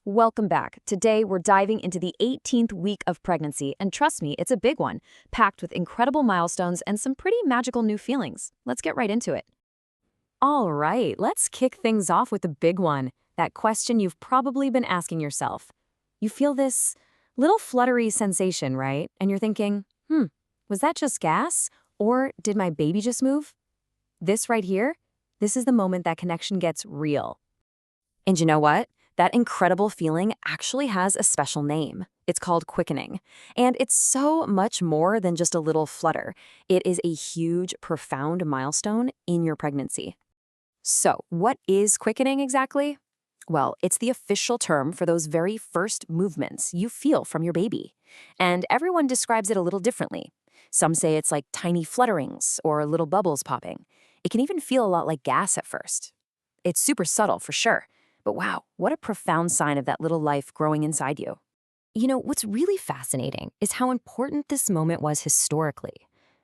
Welcome back. Today, we're diving into the 18th week of pregnancy, and trust me, it's a big one, packed with incredible milestones and some pretty magical new feelings. Let's get right into it. All right, let's kick things off with the big one, that question you've probably been asking yourself. You feel this little fluttery sensation, right? And you're thinking, was that just gas? Or did my baby just move? This right here, this is the moment that connection gets real. And you know what? That incredible feeling actually has a special name. It's called quickening. And it's so much more than just a little flutter. It is a huge, profound milestone in your pregnancy. So, what is quickening exactly? Well, it's the official term for those very first movements you feel from your baby. And everyone describes it a little differently. Some say it's like tiny flutterings or little bubbles popping. It can even feel a lot like gas at first. It's super subtle for sure. But wow, what a profound sign of that little life growing inside you. You know, what's really fascinating is how important this moment was historically.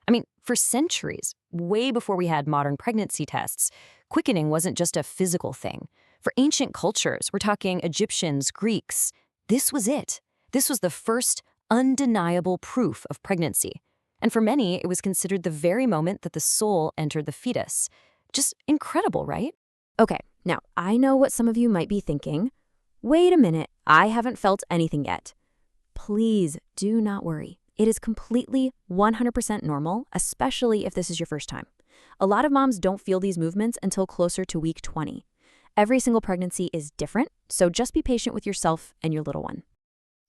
I mean, for centuries, way before we had modern pregnancy tests, quickening wasn't just a physical thing. For ancient cultures, we're talking Egyptians, Greeks, this was it. This was the first undeniable proof of pregnancy. And for many, it was considered the very moment that the soul entered the fetus. Just incredible, right? Okay, now I know what some of you might be thinking. Wait a minute, I haven't felt anything yet. Please do not worry. It is completely 100% normal, especially if this is your first time. A lot of moms don't feel these movements until closer to week 20. Every single pregnancy is different, so just be patient with yourself and your little one.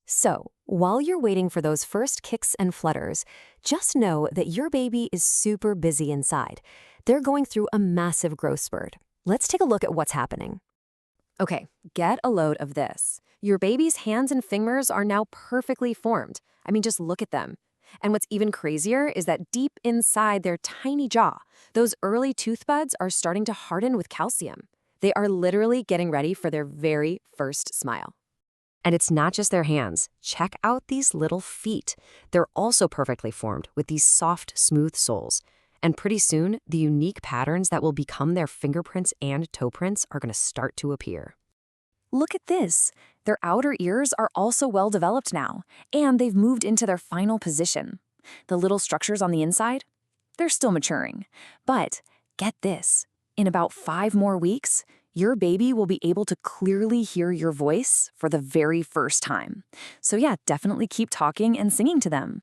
So, while you're waiting for those first kicks and flutters, just know that your baby is super busy inside. They're going through a massive growth spurt. Let's take a look at what's happening. Okay, get a load of this. Your baby's hands and fingers are now perfectly formed. I mean, just look at them. And what's even crazier is that deep inside their tiny jaw, those early tooth buds are starting to harden with calcium. They are literally getting ready for their very first smile. And it's not just their hands. Check out these little feet. They're also perfectly formed with these soft, smooth soles. And pretty soon, the unique patterns that will become their fingerprints and toe prints are going to start to appear. Look at this. Their outer ears are also well developed now, and they've moved into their final position. The little structures on the inside, they're still maturing. But get this, in about 5 more weeks, your baby will be able to clearly hear your voice for the very first time. So yeah, definitely keep talking and singing to them.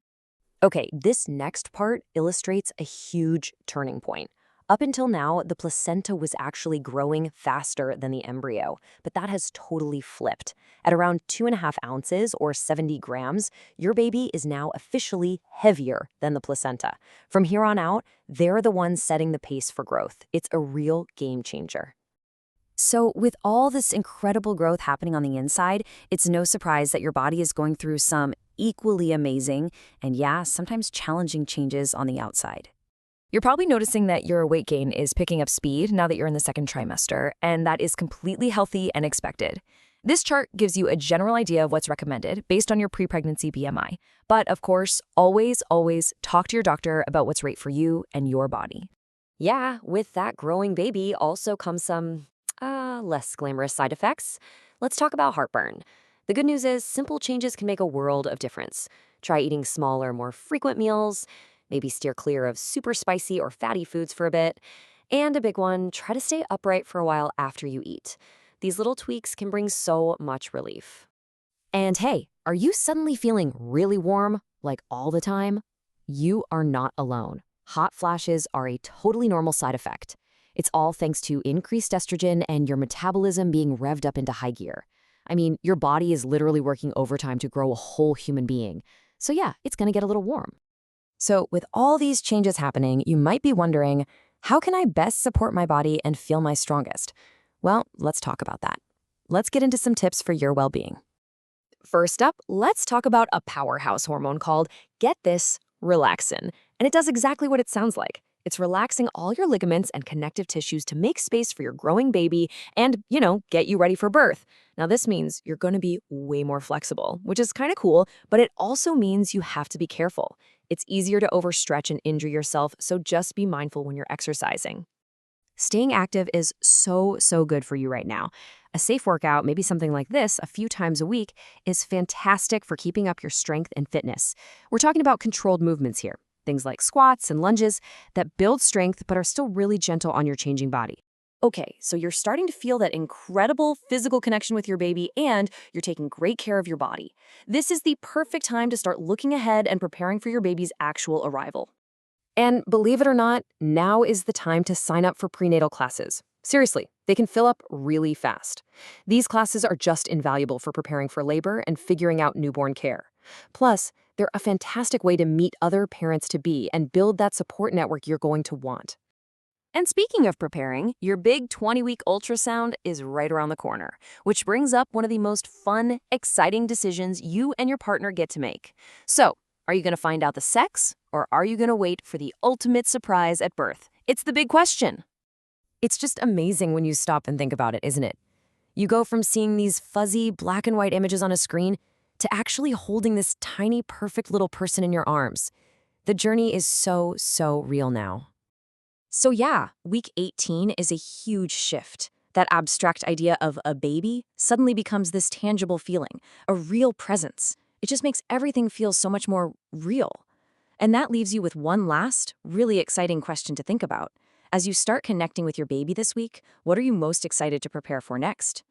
Okay, this next part illustrates a huge turning point. Up until now, the placenta was actually growing faster than the embryo, but that has totally flipped. At around 2.5 ounces or 70 grams, your baby is now officially heavier than the placenta. From here on out, they're the ones setting the pace for growth. It's a real game changer. So with all this incredible growth happening on the inside, it's no surprise that your body is going through some equally amazing and yeah, sometimes challenging changes on the outside. You're probably noticing that your weight gain is picking up speed now that you're in the second trimester, and that is completely healthy and expected. This chart gives you a general idea of what's recommended based on your pre-pregnancy BMI. But of course, always talk to your doctor about what's right for you and your body. Yeah, with that growing baby also comes some less glamorous side effects. Let's talk about heartburn. The good news is simple changes can make a world of difference. Try eating smaller, more frequent meals, maybe steer clear of super spicy or fatty foods for a bit. And a big one, try to stay upright for a while after you eat. These little tweaks can bring so much relief. And hey, are you suddenly feeling really warm, like all the time? You are not alone. Hot flashes are a totally normal side effect. It's all thanks to increased estrogen and your metabolism being revved up into high gear. I mean, your body is literally working overtime to grow a whole human being. So yeah, it's going to get a little warm. So with all these changes happening, you might be wondering, how can I best support my body and feel my strongest? Well, let's talk about that. Let's get into some tips for your well-being. First up, let's talk about a powerhouse hormone called, get this, relaxin. And it does exactly what it sounds like. It's relaxing all your ligaments and connective tissues to make space for your growing baby and, get you ready for birth. Now, this means you're going to be way more flexible, which is kind of cool, but it also means you have to be careful. It's easier to overstretch and injure yourself, so just be mindful when you're exercising. Staying active is so good for you right now. A safe workout, maybe something like this, a few times a week, is fantastic for keeping up your strength and fitness. We're talking about controlled movements here, things like squats and lunges that build strength but are still really gentle on your changing body. Okay, so you're starting to feel that incredible physical connection with your baby and you're taking great care of your body. This is the perfect time to start looking ahead and preparing for your baby's actual arrival. And believe it or not, now is the time to sign up for prenatal classes. Seriously, they can fill up really fast. These classes are just invaluable for preparing for labor and figuring out newborn care. Plus, they're a fantastic way to meet other parents-to-be and build that support network you're going to want. And speaking of preparing, your big 20-week ultrasound is right around the corner, which brings up one of the most fun, exciting decisions you and your partner get to make. So, are you going to find out the sex, or are you going to wait for the ultimate surprise at birth? It's the big question. It's just amazing when you stop and think about it, isn't it? You go from seeing these fuzzy black and white images on a screen to actually holding this tiny, perfect little person in your arms. The journey is so real now. So yeah, week 18 is a huge shift. That abstract idea of a baby suddenly becomes this tangible feeling, a real presence. It just makes everything feel so much more real. And that leaves you with one last, really exciting question to think about. As you start connecting with your baby this week, what are you most excited to prepare for next?